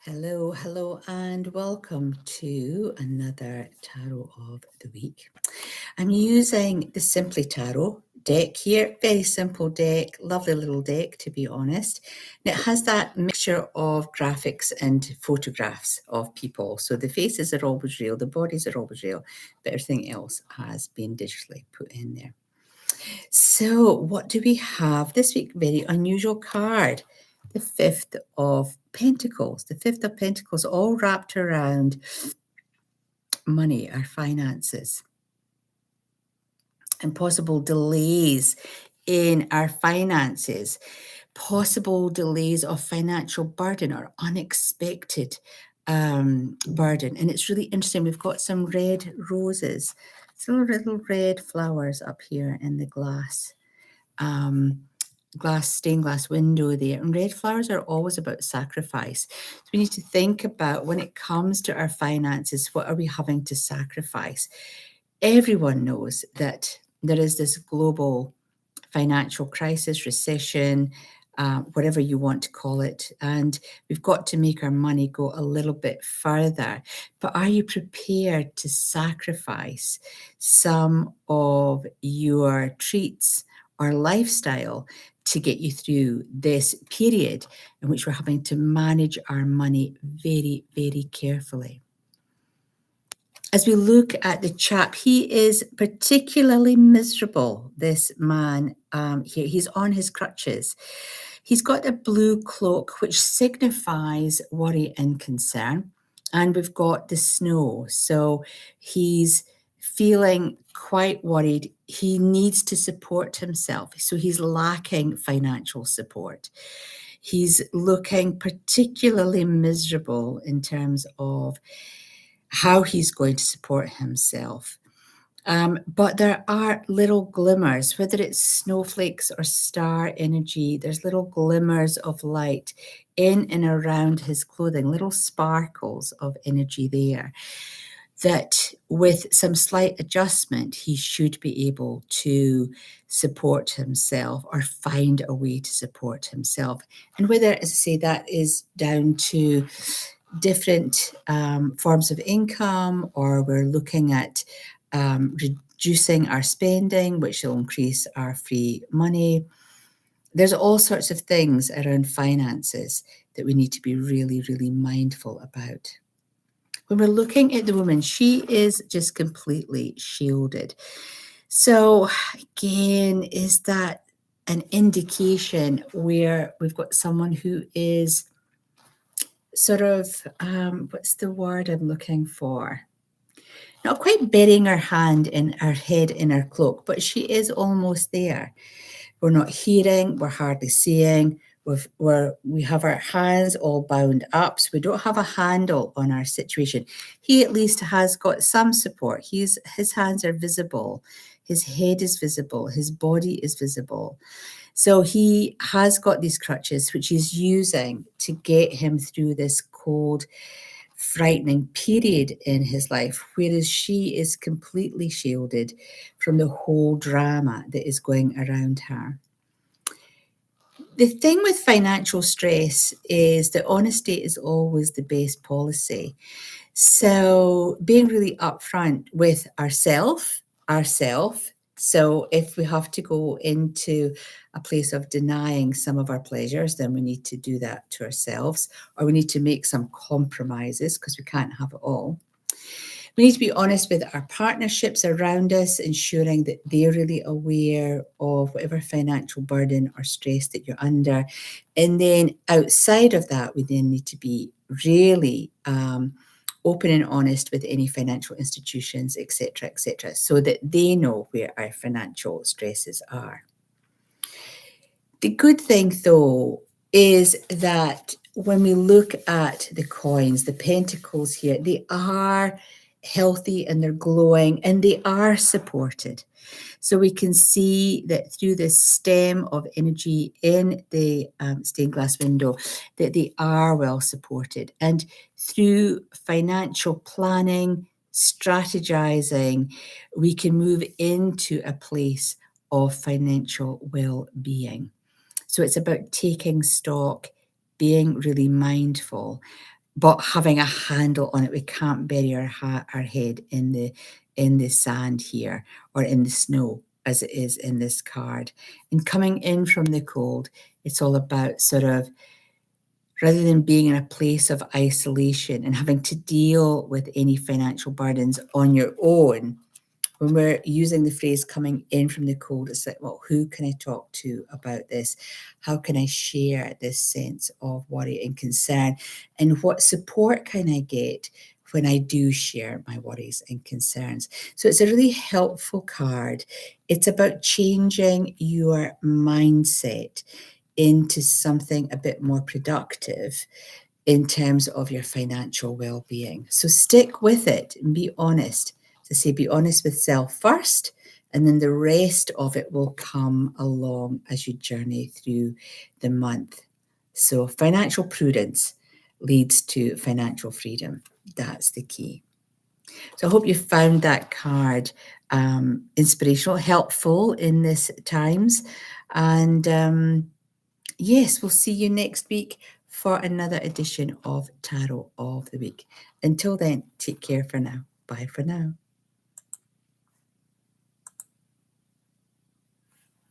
Hello, hello, and welcome to another Tarot of the Week. I'm using the Simply Tarot deck here. Very simple deck, lovely little deck, to be honest. And it has that mixture of graphics and photographs of people. So the faces are always real, the bodies are always real, but everything else has been digitally put in there. So what do we have this week? Very unusual card. The Fifth of Pentacles. The Fifth of Pentacles, all wrapped around money, our finances, and possible delays in our finances, possible delays of financial burden or unexpected burden. And it's really interesting. We've got some red roses, some little red flowers up here in the stained glass window there. And red flowers are always about sacrifice. So we need to think about, when it comes to our finances, what are we having to sacrifice? Everyone knows that there is this global financial crisis, recession, whatever you want to call it. And we've got to make our money go a little bit further. But are you prepared to sacrifice some of your treats or lifestyle to get you through this period in which we're having to manage our money very, very carefully? As we look at the chap, he is particularly miserable, this man here. He's on his crutches. He's got a blue cloak, which signifies worry and concern. And we've got the snow. So he's feeling quite worried. He needs to support himself. So he's lacking financial support. He's looking particularly miserable in terms of how he's going to support himself. But there are little glimmers, whether it's snowflakes or star energy, there's little glimmers of light in and around his clothing, little sparkles of energy there, that with some slight adjustment, he should be able to support himself or find a way to support himself. And whether, as I say, that is down to different forms of income, or we're looking at reducing our spending, which will increase our free money. There's all sorts of things around finances that we need to be really, really mindful about. When we're looking at the woman, she is just completely shielded. So again, is that an indication where we've got someone who is sort of, what's the word I'm looking for? Not quite burying her hand in her head in her cloak, but she is almost there. We're not hearing, we're hardly seeing, we have our hands all bound up, so we don't have a handle on our situation. He at least has got some support. His hands are visible, his head is visible, his body is visible. So he has got these crutches, which he's using to get him through this cold, frightening period in his life, whereas she is completely shielded from the whole drama that is going around her. The thing with financial stress is that honesty is always the best policy. So being really upfront with ourself. So if we have to go into a place of denying some of our pleasures, then we need to do that to ourselves, or we need to make some compromises because we can't have it all. We need to be honest with our partnerships around us, ensuring that they're really aware of whatever financial burden or stress that you're under. And then outside of that, we then need to be really open and honest with any financial institutions, etc., so that they know where our financial stresses are. The good thing, though, is that when we look at the coins, the pentacles here, they are healthy and they're glowing and they are supported. So we can see that through this stem of energy in the stained glass window, that they are well supported. And through financial planning, strategizing, we can move into a place of financial well-being. So it's about taking stock, being really mindful, but having a handle on it. We can't bury our head in the sand here, or in the snow, as it is in this card. And coming in from the cold, it's all about sort of, rather than being in a place of isolation and having to deal with any financial burdens on your own, when we're using the phrase coming in from the cold, it's like, well, who can I talk to about this? How can I share this sense of worry and concern? And what support can I get when I do share my worries and concerns? So it's a really helpful card. It's about changing your mindset into something a bit more productive in terms of your financial well-being. So stick with it and be honest. To say, be honest with self first, and then the rest of it will come along as you journey through the month. So financial prudence leads to financial freedom. That's the key. So I hope you found that card inspirational, helpful in this times. And yes, we'll see you next week for another edition of Tarot of the Week. Until then, take care for now. Bye for now.